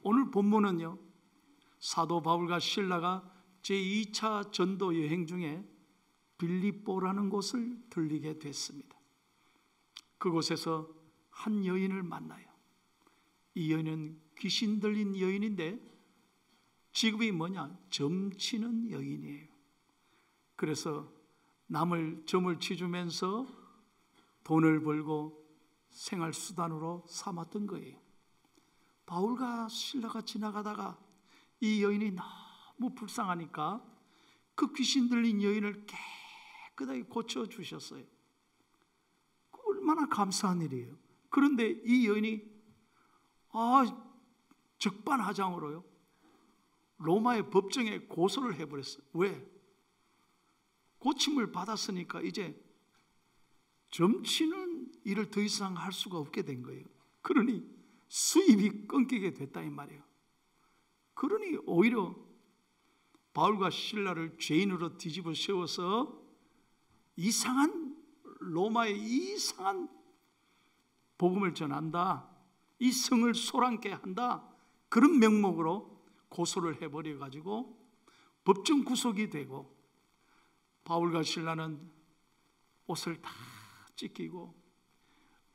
오늘 본문은요, 사도 바울과 실라가 제2차 전도 여행 중에 빌립보라는 곳을 들리게 됐습니다. 그곳에서 한 여인을 만나요. 이 여인은 귀신 들린 여인인데 직업이 뭐냐? 점치는 여인이에요. 그래서 남을 점을 치주면서 돈을 벌고 생활수단으로 삼았던 거예요. 바울과 실라가 지나가다가 이 여인이 너무 불쌍하니까 그 귀신 들린 여인을 깨끗하게 고쳐주셨어요. 얼마나 감사한 일이에요. 그런데 이 여인이 적반하장으로요, 로마의 법정에 고소를 해버렸어요. 왜? 고침을 받았으니까 이제 점치는 일을 더 이상 할 수가 없게 된 거예요. 그러니 수입이 끊기게 됐다 이 말이에요. 그러니 오히려 바울과 실라를 죄인으로 뒤집어 세워서 로마의 이상한 복음을 전한다, 이 성을 소란케 한다, 그런 명목으로 고소를 해버려 가지고 법정 구속이 되고, 바울과 실라는 옷을 다 찢기고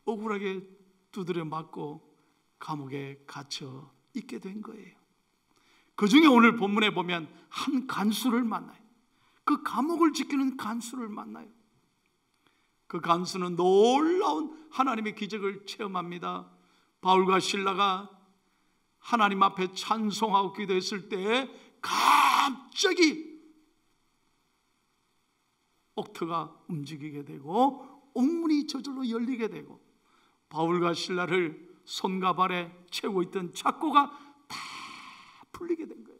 억울하게 두드려 맞고 감옥에 갇혀 있게 된 거예요. 그 중에 오늘 본문에 보면 한 간수를 만나요. 그 감옥을 지키는 간수를 만나요. 그 간수는 놀라운 하나님의 기적을 체험합니다. 바울과 실라가 하나님 앞에 찬송하고 기도했을 때 갑자기 옥터가 움직이게 되고 옥문이 저절로 열리게 되고 바울과 실라를 손과 발에 채우고 있던 착고가 다 풀리게 된 거예요.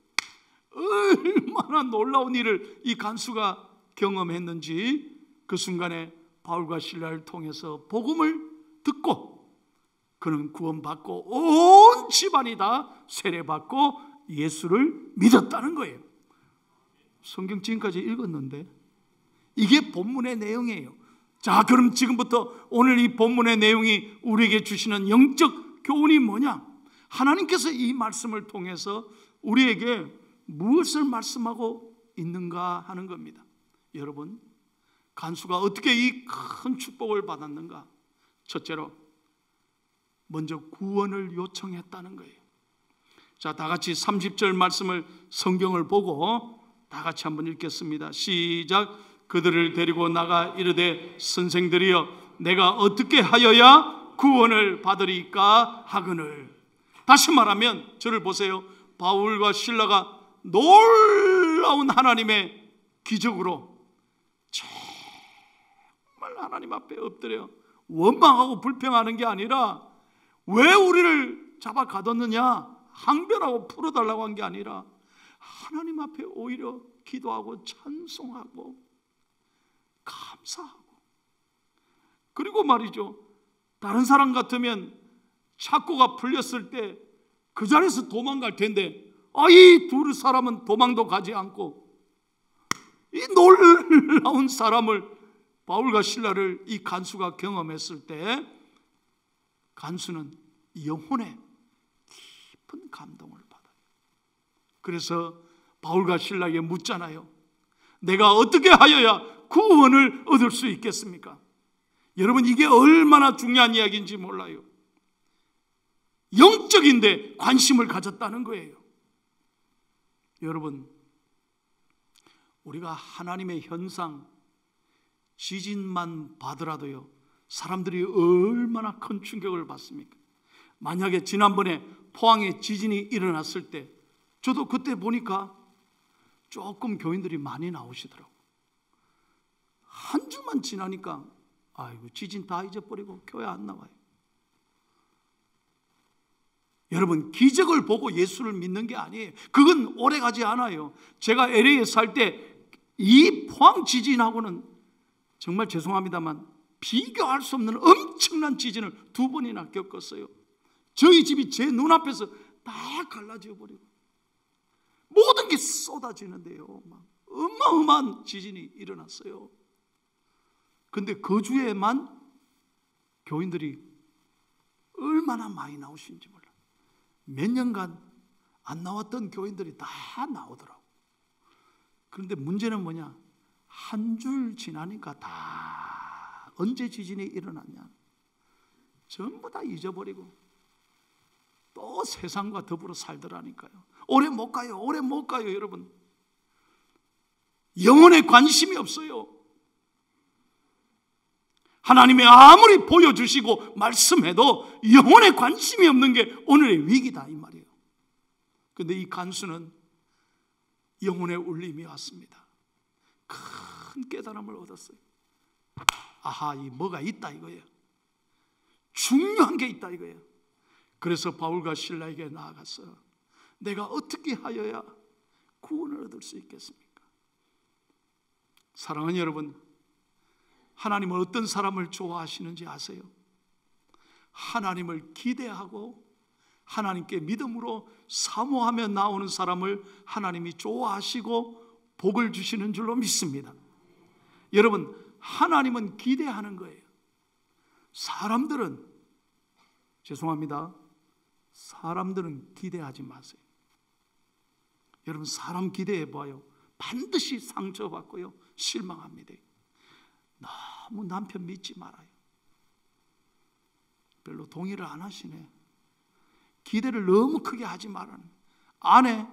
얼마나 놀라운 일을 이 간수가 경험했는지 그 순간에 바울과 실라를 통해서 복음을 듣고 그는 구원받고 온 집안이 다 세례받고 예수를 믿었다는 거예요. 성경 지금까지 읽었는데 이게 본문의 내용이에요. 자, 그럼 지금부터 오늘 이 본문의 내용이 우리에게 주시는 영적 교훈이 뭐냐? 하나님께서 이 말씀을 통해서 우리에게 무엇을 말씀하고 있는가 하는 겁니다. 여러분, 간수가 어떻게 이 큰 축복을 받았는가? 첫째로 먼저 구원을 요청했다는 거예요. 자, 다 같이 30절 말씀을 성경을 보고 다 같이 한번 읽겠습니다. 시작. 그들을 데리고 나가 이르되 선생들이여 내가 어떻게 하여야 구원을 받으리까 하거늘. 다시 말하면 저를 보세요. 바울과 실라가 놀라운 하나님의 기적으로 정말 하나님 앞에 엎드려 원망하고 불평하는 게 아니라 왜 우리를 잡아 가뒀느냐 항변하고 풀어달라고 한 게 아니라 하나님 앞에 오히려 기도하고 찬송하고 감사하고, 그리고 말이죠, 다른 사람 같으면 착고가 풀렸을 때 그 자리에서 도망갈 텐데 이 두 사람은 도망도 가지 않고 이 놀라운 사람을 바울과 실라를 이 간수가 경험했을 때 간수는 영혼에 깊은 감동을 받아요. 그래서 바울과 실라에게 묻잖아요. 내가 어떻게 하여야 구원을 얻을 수 있겠습니까? 여러분, 이게 얼마나 중요한 이야기인지 몰라요. 영적인데 관심을 가졌다는 거예요. 여러분, 우리가 하나님의 현상, 지진만 봐더라도요, 사람들이 얼마나 큰 충격을 받습니까? 만약에 지난번에 포항에 지진이 일어났을 때 저도 그때 보니까 조금 교인들이 많이 나오시더라고요. 한 주만 지나니까 아이고 지진 다 잊어버리고 교회 안 나와요. 여러분, 기적을 보고 예수를 믿는 게 아니에요. 그건 오래가지 않아요. 제가 LA에 살 때 이 포항 지진하고는 정말 죄송합니다만 비교할 수 없는 엄청난 지진을 2번이나 겪었어요. 저희 집이 제 눈앞에서 다 갈라져 버리고 모든 게 쏟아지는데요, 막 어마어마한 지진이 일어났어요. 근데 그 주에만 교인들이 얼마나 많이 나오시는지 몰라요. 몇 년간 안 나왔던 교인들이 다 나오더라고. 그런데 문제는 뭐냐? 한 줄 지나니까 다 언제 지진이 일어났냐? 전부 다 잊어버리고 또 세상과 더불어 살더라니까요. 오래 못 가요. 오래 못 가요, 여러분. 영혼에 관심이 없어요. 하나님이 아무리 보여주시고 말씀해도 영혼에 관심이 없는 게 오늘의 위기다, 이 말이에요. 그런데 이 간수는 영혼의 울림이 왔습니다. 큰 깨달음을 얻었어요. 아하, 이 뭐가 있다 이거예요. 중요한 게 있다 이거예요. 그래서 바울과 실라에게 나아가서 내가 어떻게 하여야 구원을 얻을 수 있겠습니까? 사랑하는 여러분, 하나님은 어떤 사람을 좋아하시는지 아세요? 하나님을 기대하고 하나님께 믿음으로 사모하며 나오는 사람을 하나님이 좋아하시고 복을 주시는 줄로 믿습니다. 여러분, 하나님은 기대하는 거예요. 사람들은, 죄송합니다, 사람들은 기대하지 마세요. 여러분, 사람 기대해 봐요. 반드시 상처받고요, 실망합니다. 너무 남편 믿지 말아요. 별로 동의를 안 하시네. 기대를 너무 크게 하지 말아요. 아내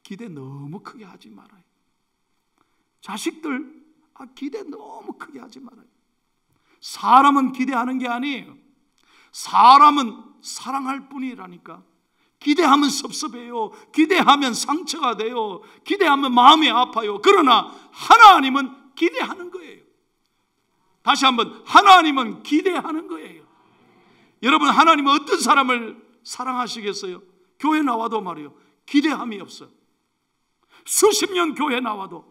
기대 너무 크게 하지 말아요. 자식들 기대 너무 크게 하지 말아요. 사람은 기대하는 게 아니에요. 사람은 사랑할 뿐이라니까. 기대하면 섭섭해요. 기대하면 상처가 돼요. 기대하면 마음이 아파요. 그러나 하나님은 기대하는 거예요. 다시 한번, 하나님은 기대하는 거예요. 여러분, 하나님은 어떤 사람을 사랑하시겠어요? 교회 나와도 말이에요, 기대함이 없어요. 수십 년 교회 나와도,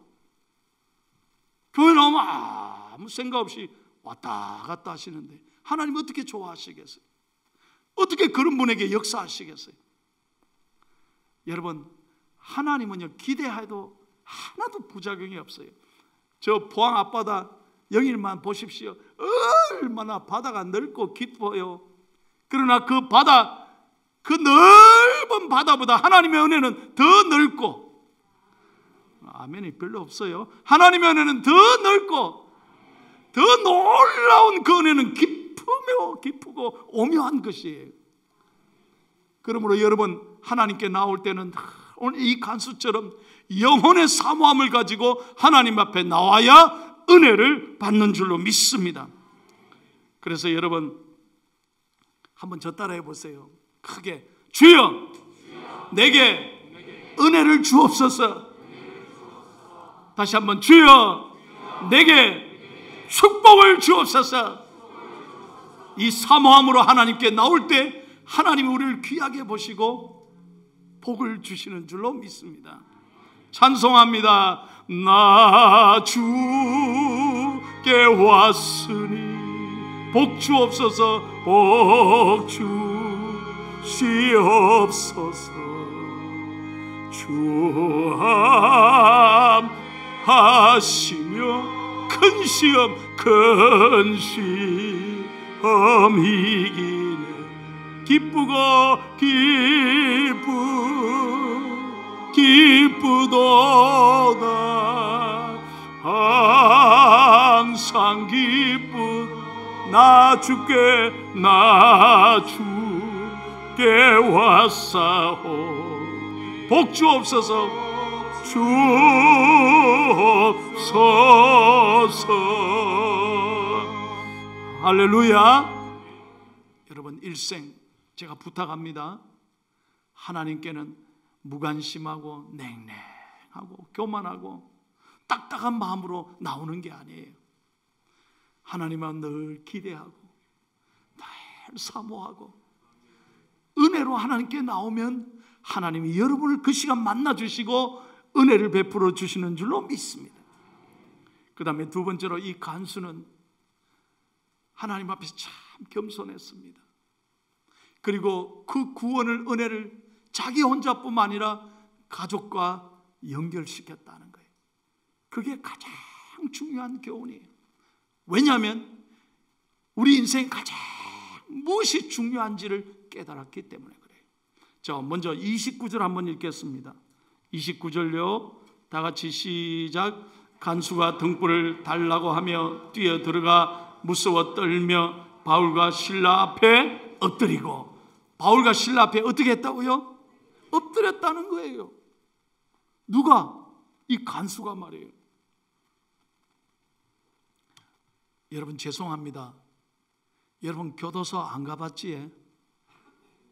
교회 나오면 아무 생각 없이 왔다 갔다 하시는데 하나님 어떻게 좋아하시겠어요? 어떻게 그런 분에게 역사하시겠어요? 여러분, 하나님은요, 기대해도 하나도 부작용이 없어요. 저 포항 앞바다 영일만 보십시오. 얼마나 바다가 넓고 깊어요. 그러나 그 바다, 그 넓은 바다보다 하나님의 은혜는 더 넓고, 아멘이 별로 없어요. 하나님의 은혜는 더 넓고 더 놀라운 그 은혜는 깊고 오묘한 것이에요. 그러므로 여러분, 하나님께 나올 때는 오늘 이 간수처럼 영혼의 사모함을 가지고 하나님 앞에 나와야 은혜를 받는 줄로 믿습니다. 그래서 여러분, 한번 저 따라 해보세요. 크게, 주여 내게 은혜를 주옵소서. 다시 한번, 주여 내게 축복을 주옵소서. 이 사모함으로 하나님께 나올 때 하나님이 우리를 귀하게 보시고 복을 주시는 줄로 믿습니다. 찬송합니다. 나 주께 왔으니 복 주옵소서. 복 주시옵소서. 주함하시며 큰 시험 이기네. 기쁘도다. 항상 기쁜 나 주께 왔사오. 복 주옵소서. 주옵소서. 할렐루야. 여러분, 일생 제가 부탁합니다. 하나님께는 무관심하고 냉랭하고 교만하고 딱딱한 마음으로 나오는 게 아니에요. 하나님은 늘 기대하고 늘 사모하고 은혜로 하나님께 나오면 하나님이 여러분을 그 시간 만나주시고 은혜를 베풀어 주시는 줄로 믿습니다. 그 다음에 두 번째로, 이 간수는 하나님 앞에서 참 겸손했습니다. 그리고 그 구원을, 은혜를 자기 혼자뿐만 아니라 가족과 연결시켰다는 거예요. 그게 가장 중요한 교훈이에요. 왜냐하면 우리 인생 가장 무엇이 중요한지를 깨달았기 때문에 그래요. 자, 먼저 29절 한번 읽겠습니다. 29절요. 다 같이 시작. 간수가 등불을 달라고 하며 뛰어 들어가 무서워 떨며 바울과 실라 앞에 엎드리고. 바울과 실라 앞에 어떻게 했다고요? 엎드렸다는 거예요. 누가? 이 간수가 말이에요. 여러분 죄송합니다. 여러분 교도소 안 가봤지?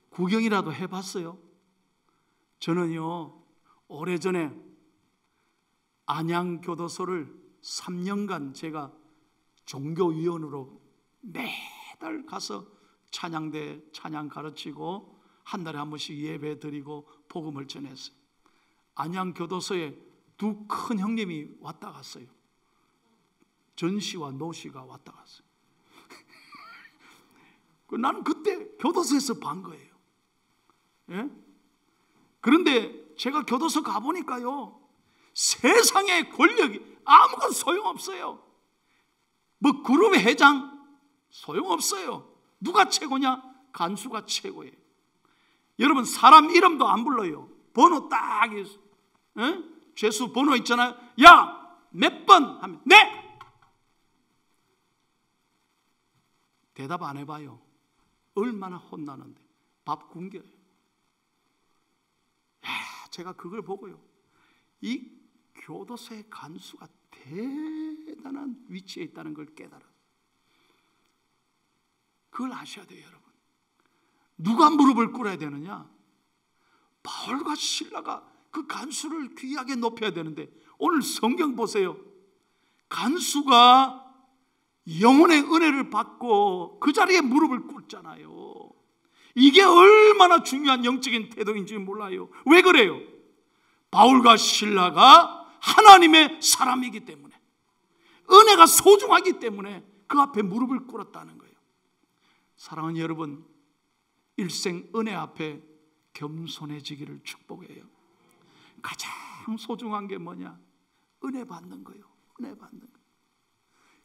구경이라도 해봤어요? 저는요 오래전에 안양교도소를 3년간 제가 종교위원으로 매달 가서 찬양대 찬양 가르치고 한 달에 한 번씩 예배 드리고 복음을 전했어요. 안양교도소에 두 큰 형님이 왔다 갔어요. 전씨와 노씨가 왔다 갔어요. 나는 그때 교도소에서 반 거예요. 예? 그런데 제가 교도소 가보니까요 세상의 권력이 아무것도 소용없어요. 뭐 그룹의 회장 소용없어요. 누가 최고냐? 간수가 최고예요. 여러분 사람 이름도 안 불러요. 번호 딱 죄수 번호 있잖아요. 야 몇 번 하면 네. 대답 안 해봐요. 얼마나 혼나는데 밥 굶겨요. 제가 그걸 보고요 이 교도소의 간수가 대단한 위치에 있다는 걸 깨달아요. 그걸 아셔야 돼요. 여러분 누가 무릎을 꿇어야 되느냐? 바울과 실라가 그 간수를 귀하게 높여야 되는데 오늘 성경 보세요. 간수가 영혼의 은혜를 받고 그 자리에 무릎을 꿇잖아요. 이게 얼마나 중요한 영적인 태도인지 몰라요. 왜 그래요? 바울과 실라가 하나님의 사람이기 때문에, 은혜가 소중하기 때문에 그 앞에 무릎을 꿇었다는 거예요. 사랑하는 여러분, 일생 은혜 앞에 겸손해지기를 축복해요. 가장 소중한 게 뭐냐? 은혜 받는 거예요. 은혜 받는 거예요.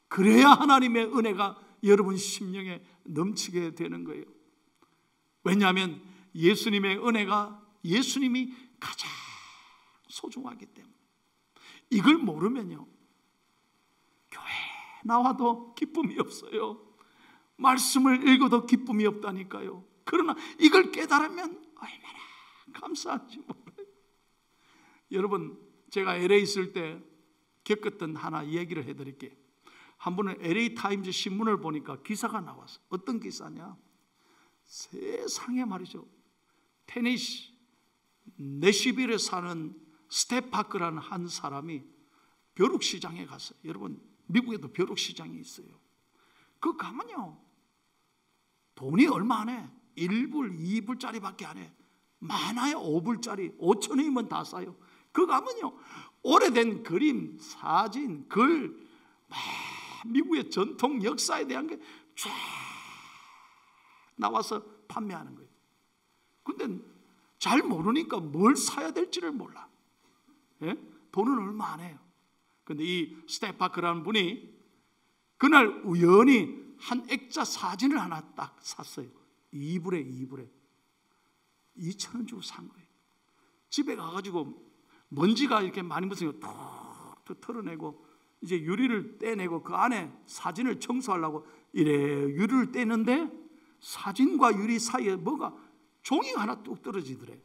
그래야 하나님의 은혜가 여러분 심령에 넘치게 되는 거예요. 왜냐하면 예수님의 은혜가 예수님이 가장 소중하기 때문에. 이걸 모르면요 교회 나와도 기쁨이 없어요. 말씀을 읽어도 기쁨이 없다니까요. 그러나 이걸 깨달으면 얼마나 감사한지 몰라요. 여러분 제가 LA 있을 때 겪었던 하나 얘기를 해드릴게요. 한 번은 LA 타임즈 신문을 보니까 기사가 나왔어. 어떤 기사냐? 세상에 말이죠 테네시 내시빌에 사는 스텝파크라는 한 사람이 벼룩시장에 갔어요. 여러분 미국에도 벼룩시장이 있어요. 그 가면요 돈이 얼마 안 해. 1불 2불짜리밖에 안 해. 많아야 5불짜리 5,000원이면 다 싸요. 그 가면요 오래된 그림, 사진, 글 미국의 전통 역사에 대한 게 쫙 나와서 판매하는 거예요. 근데 잘 모르니까 뭘 사야 될지를 몰라. 예? 돈은 얼마 안 해요. 근데 이 스테파크라는 분이 그날 우연히 한 액자 사진을 하나 딱 샀어요. 2불에 2,000원 주고 산 거예요. 집에 가가지고 먼지가 이렇게 많이 묻으니까 툭툭 털어내고 이제 유리를 떼내고 그 안에 사진을 청소하려고 이래 유리를 떼는데 사진과 유리 사이에 뭐가 종이가 하나 뚝 떨어지더래.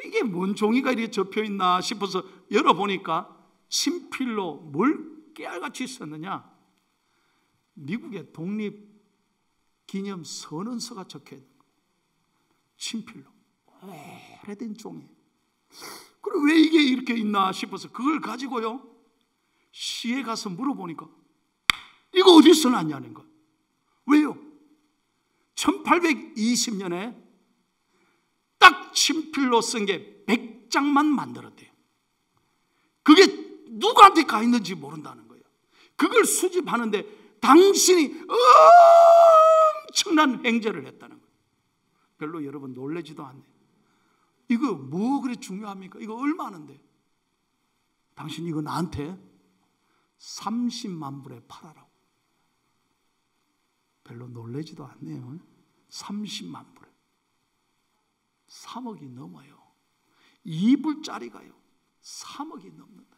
이게 뭔 종이가 이렇게 접혀있나 싶어서 열어보니까 친필로 뭘 깨알같이 썼느냐? 미국의 독립기념선언서가 적혀있는 거예요. 친필로 오래된 종이. 그럼 왜 이게 이렇게 있나 싶어서 그걸 가지고요 시에 가서 물어보니까 이거 어디서 났냐는 거예요. 왜요? 1820년에 딱 친필로 쓴 게 100장만 만들었대요. 그게 누구한테 가 있는지 모른다는 거예요. 그걸 수집하는데 당신이 엄청난 행제를 했다는 거예요. 별로 여러분 놀라지도 않네. 이거 뭐 그래 중요합니까? 이거 얼마 하는데? 당신 이거 나한테 30만 불에 팔아라고. 별로 놀라지도 않네요. 30만 불에. 3억이 넘어요. 2불짜리가요 3억이 넘는다.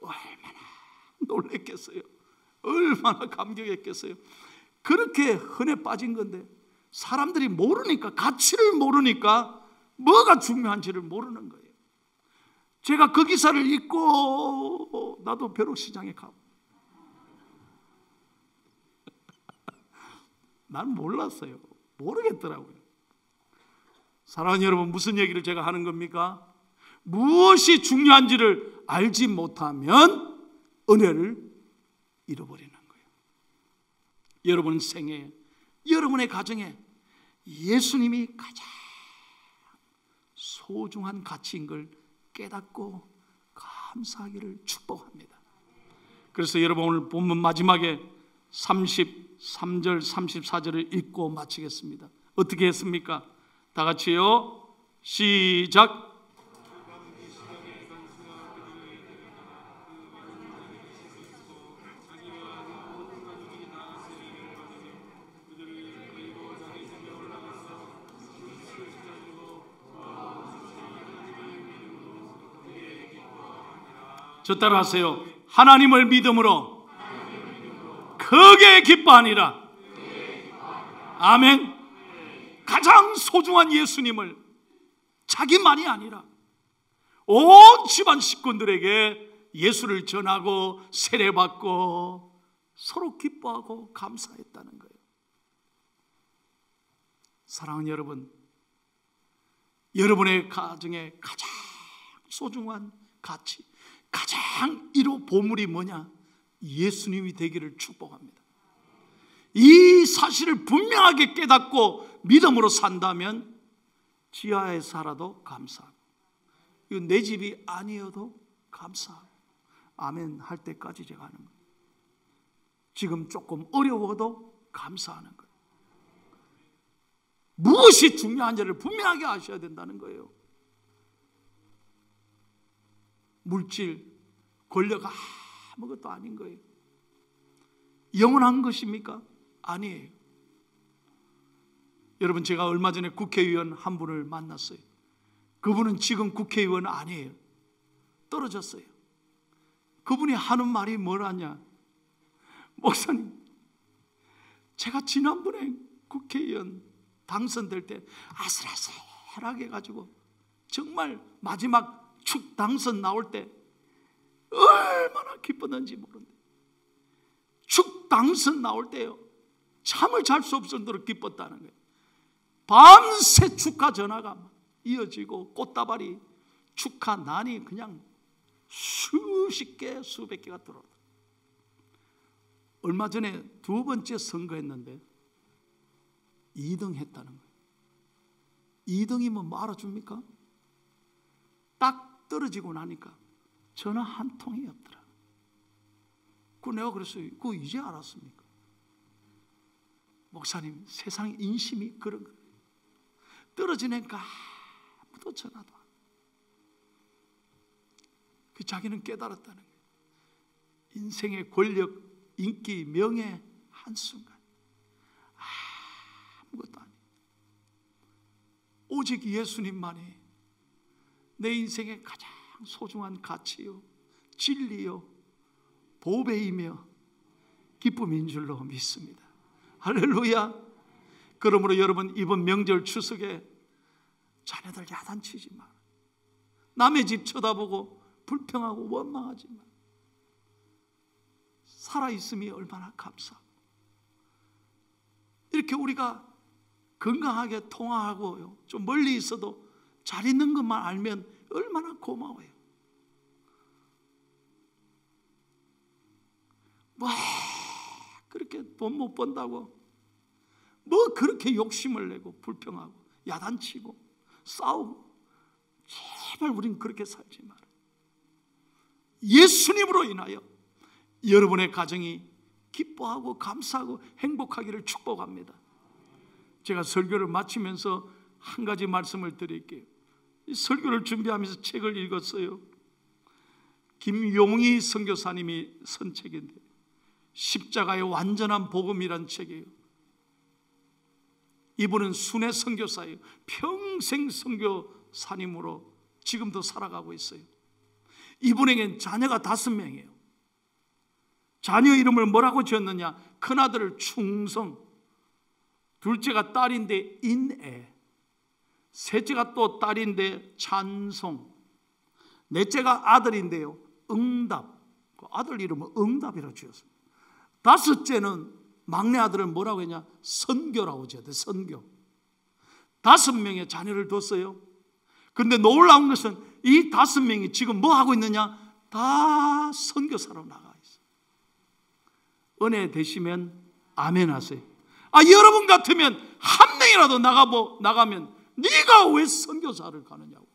얼마나 놀랬겠어요. 얼마나 감격했겠어요. 그렇게 흔해 빠진 건데 사람들이 모르니까, 가치를 모르니까 뭐가 중요한지를 모르는 거예요. 제가 그 기사를 읽고 나도 벼룩시장에 가고 난 몰랐어요. 모르겠더라고요. 사랑하는 여러분, 무슨 얘기를 제가 하는 겁니까? 무엇이 중요한지를 알지 못하면 은혜를 잃어버리는 거예요. 여러분 생애에, 여러분의 가정에 예수님이 가장 소중한 가치인 걸 깨닫고 감사하기를 축복합니다. 그래서 여러분 오늘 본문 마지막에 33절 34절을 읽고 마치겠습니다. 어떻게 했습니까? 다 같이요. 시작. 저 따라하세요. 하나님을 믿음으로 크게 기뻐하니라. 아멘. 가장 소중한 예수님을 자기만이 아니라 온 집안 식구들에게 예수를 전하고 세례받고 서로 기뻐하고 감사했다는 거예요. 사랑하는 여러분, 여러분의 가정에 가장 소중한 가치, 가장 1호 보물이 뭐냐? 예수님이 되기를 축복합니다. 이 사실을 분명하게 깨닫고 믿음으로 산다면 지하에 살아도 감사하고, 이거 내 집이 아니어도 감사하고, 아멘 할 때까지 제가 하는 거예요. 지금 조금 어려워도 감사하는 거예요. 무엇이 중요한지를 분명하게 아셔야 된다는 거예요. 물질, 권력 아무것도 아닌 거예요. 영원한 것입니까? 아니에요. 여러분, 제가 얼마 전에 국회의원 한 분을 만났어요. 그분은 지금 국회의원 아니에요. 떨어졌어요. 그분이 하는 말이 뭐라냐? 목사님, 제가 지난번에 국회의원 당선될 때 아슬아슬하게 해가지고 정말 마지막 축 당선 나올 때 얼마나 기뻤는지 모르는데, 축 당선 나올 때요 잠을 잘 수 없을 정도로 기뻤다는 거예요. 밤새 축하 전화가 이어지고 꽃다발이 축하난이 그냥 수십 개 수백 개가 들어오더라고요. 얼마 전에 두 번째 선거했는데 2등 했다는 거예요. 2등이면 뭐 알아줍니까? 딱 떨어지고 나니까 전화 한 통이 없더라. 내가 그랬어요. 그거 이제 알았습니까? 목사님, 세상 인심이 그런 거예요. 떨어지니까 아무도 전화도 안. 그 자기는 깨달았다는 거예요. 인생의 권력, 인기, 명예 한순간 아무것도 아니에요. 오직 예수님만이 내 인생의 가장 소중한 가치요, 진리요, 보배이며 기쁨인 줄로 믿습니다. 할렐루야. 그러므로 여러분, 이번 명절 추석에 자녀들 야단치지 마. 남의 집 쳐다보고 불평하고 원망하지 마. 살아있음이 얼마나 감사하고, 이렇게 우리가 건강하게 통화하고요, 좀 멀리 있어도 잘 있는 것만 알면 얼마나 고마워요. 뭐 그렇게 돈 못 번다고 뭐 그렇게 욕심을 내고 불평하고 야단치고 싸우고, 제발 우린 그렇게 살지 마라. 예수님으로 인하여 여러분의 가정이 기뻐하고 감사하고 행복하기를 축복합니다. 제가 설교를 마치면서 한 가지 말씀을 드릴게요. 이 설교를 준비하면서 책을 읽었어요. 김용희 선교사님이 쓴 책인데, 십자가의 완전한 복음이란 책이에요. 이분은 순회 선교사예요. 평생 선교사님으로 지금도 살아가고 있어요. 이분에겐 자녀가 5명이에요. 자녀 이름을 뭐라고 지었느냐? 큰아들을 충성, 둘째가 딸인데 인애, 셋째가 또 딸인데 찬송, 넷째가 아들인데요 응답. 그 아들 이름은 응답이라고 지었어요. 5째는 막내 아들은 뭐라고 했냐? 선교라고 지었대요. 선교. 5명의 자녀를 뒀어요. 근데 놀라운 것은 이 5명이 지금 뭐 하고 있느냐? 다 선교사로 나가 있어요. 은혜 되시면 아멘 하세요. 여러분 같으면 한 명이라도 나가면 네가 왜 선교사를 가느냐고.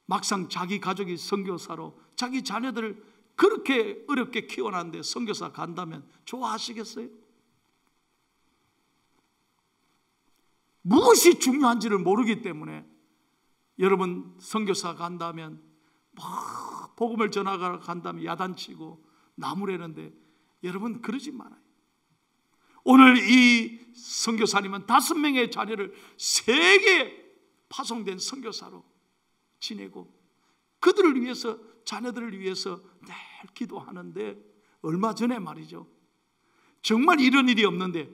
막상 자기 가족이 선교사로 자기 자녀들을 그렇게 어렵게 키워놨는데 선교사 간다면 좋아하시겠어요? 무엇이 중요한지를 모르기 때문에 여러분 선교사 간다면 막 복음을 전하러 간다면 야단치고 나무래는데 여러분 그러지 말아요. 오늘 이 선교사님은 5명의 자녀를 세계 파송된 선교사로 지내고 그들을 위해서 자녀들을 위해서 늘 기도하는데 얼마 전에 말이죠. 정말 이런 일이 없는데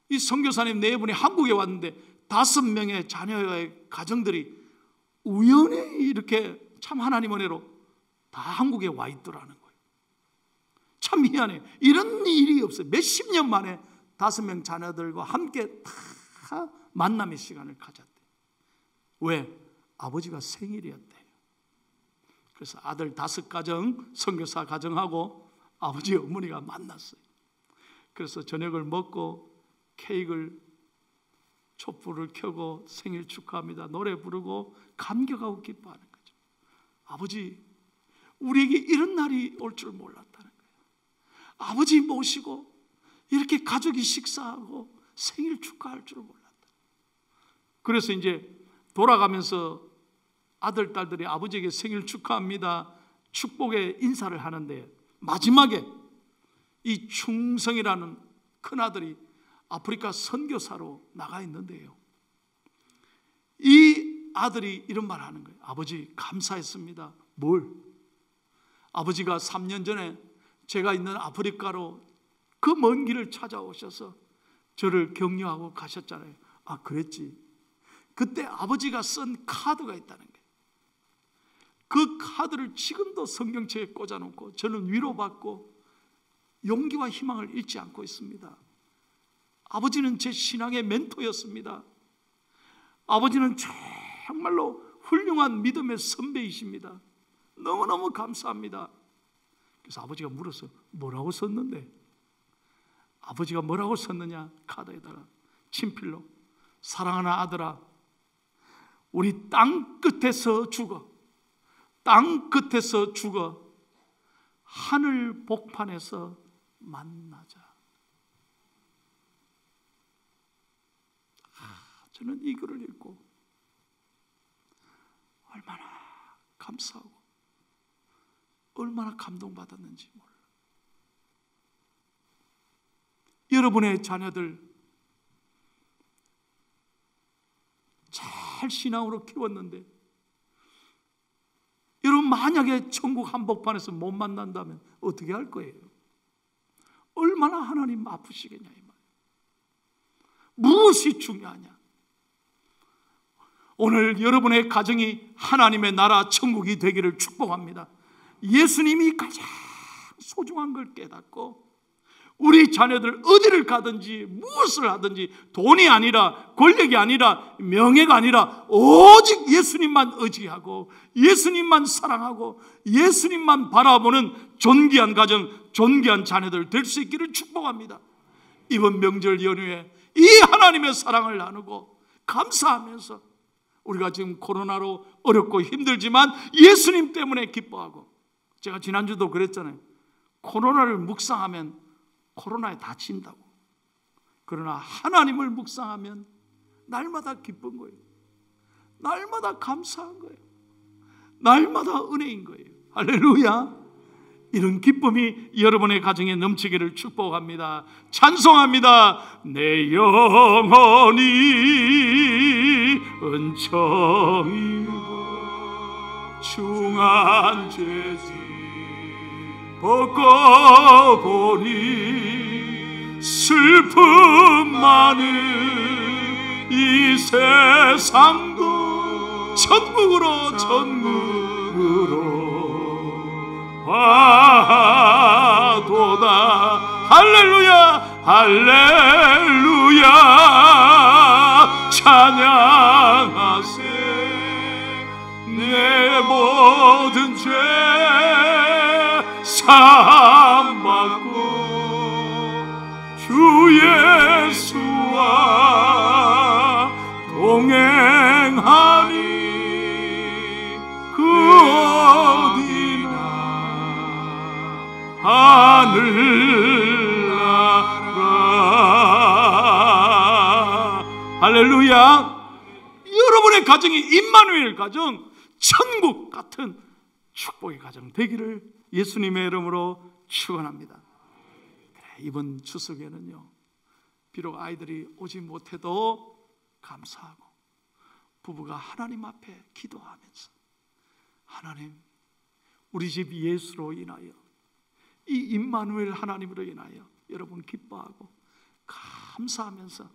이 선교사님 4분이 한국에 왔는데 5명의 자녀의 가정들이 우연히 이렇게 참 하나님 은혜로 다 한국에 와 있더라는 거예요. 참 희한해요. 이런 일이 없어요. 몇십 년 만에 5명 자녀들과 함께 다 만남의 시간을 가졌대요. 왜? 아버지가 생일이었대요. 그래서 아들 5가정, 선교사 가정하고 아버지 어머니가 만났어요. 그래서 저녁을 먹고 케이크를 촛불을 켜고 생일 축하합니다 노래 부르고 감격하고 기뻐하는 거죠. 아버지, 우리에게 이런 날이 올 줄 몰랐다는 거예요. 아버지 모시고 이렇게 가족이 식사하고 생일 축하할 줄 몰랐다. 그래서 이제 돌아가면서 아들, 딸들이 아버지에게 생일 축하합니다 축복의 인사를 하는데 마지막에 이 충성이라는 큰아들이 아프리카 선교사로 나가 있는데요, 이 아들이 이런 말 하는 거예요. 아버지 감사했습니다. 뭘? 아버지가 3년 전에 제가 있는 아프리카로 그 먼 길을 찾아오셔서 저를 격려하고 가셨잖아요. 그랬지. 그때 아버지가 쓴 카드가 있다는 거예요. 그 카드를 지금도 성경책에 꽂아놓고 저는 위로받고 용기와 희망을 잃지 않고 있습니다. 아버지는 제 신앙의 멘토였습니다. 아버지는 정말로 훌륭한 믿음의 선배이십니다. 너무너무 감사합니다. 그래서 아버지가 물었어요. 뭐라고 썼는데? 아버지가 뭐라고 썼느냐? 카드에다가 친필로, 사랑하는 아들아, 우리 땅 끝에서 죽어, 땅 끝에서 죽어 하늘 복판에서 만나자. 저는 이 글을 읽고 얼마나 감사하고 얼마나 감동받았는지 몰라요. 여러분의 자녀들 잘 신앙으로 키웠는데 여러분 만약에 천국 한복판에서 못 만난다면 어떻게 할 거예요? 얼마나 하나님 아프시겠냐 이 말. 무엇이 중요하냐? 오늘 여러분의 가정이 하나님의 나라 천국이 되기를 축복합니다. 예수님이 가장 소중한 걸 깨닫고 우리 자녀들 어디를 가든지 무엇을 하든지 돈이 아니라 권력이 아니라 명예가 아니라 오직 예수님만 의지하고 예수님만 사랑하고 예수님만 바라보는 존귀한 가정, 존귀한 자녀들 될 수 있기를 축복합니다. 이번 명절 연휴에 이 하나님의 사랑을 나누고 감사하면서 우리가 지금 코로나로 어렵고 힘들지만 예수님 때문에 기뻐하고, 제가 지난주도 그랬잖아요. 코로나를 묵상하면 코로나에 다친다고. 그러나 하나님을 묵상하면 날마다 기쁜 거예요. 날마다 감사한 거예요. 날마다 은혜인 거예요. 할렐루야. 이런 기쁨이 여러분의 가정에 넘치기를 축복합니다. 찬송합니다. 내 영혼이 은총이 중한 죄지 벗고 보니 슬픔 많은 이 세상도 천국으로 와도다. 할렐루야 할렐루야 찬양하세. 내 모든 죄 사함받고 주 예수와 동행하니 그 어디나 하늘나라. 할렐루야. 여러분의 가정이 임마누엘 가정, 천국 같은 축복의 가정 되기를 예수님의 이름으로 축원합니다. 그래, 이번 추석에는요, 비록 아이들이 오지 못해도 감사하고 부부가 하나님 앞에 기도하면서 하나님, 우리 집 예수로 인하여, 이 임마누엘 하나님으로 인하여 여러분 기뻐하고 감사하면서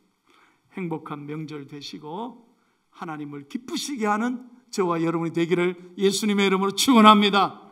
행복한 명절 되시고 하나님을 기쁘시게 하는 저와 여러분이 되기를 예수님의 이름으로 축원합니다.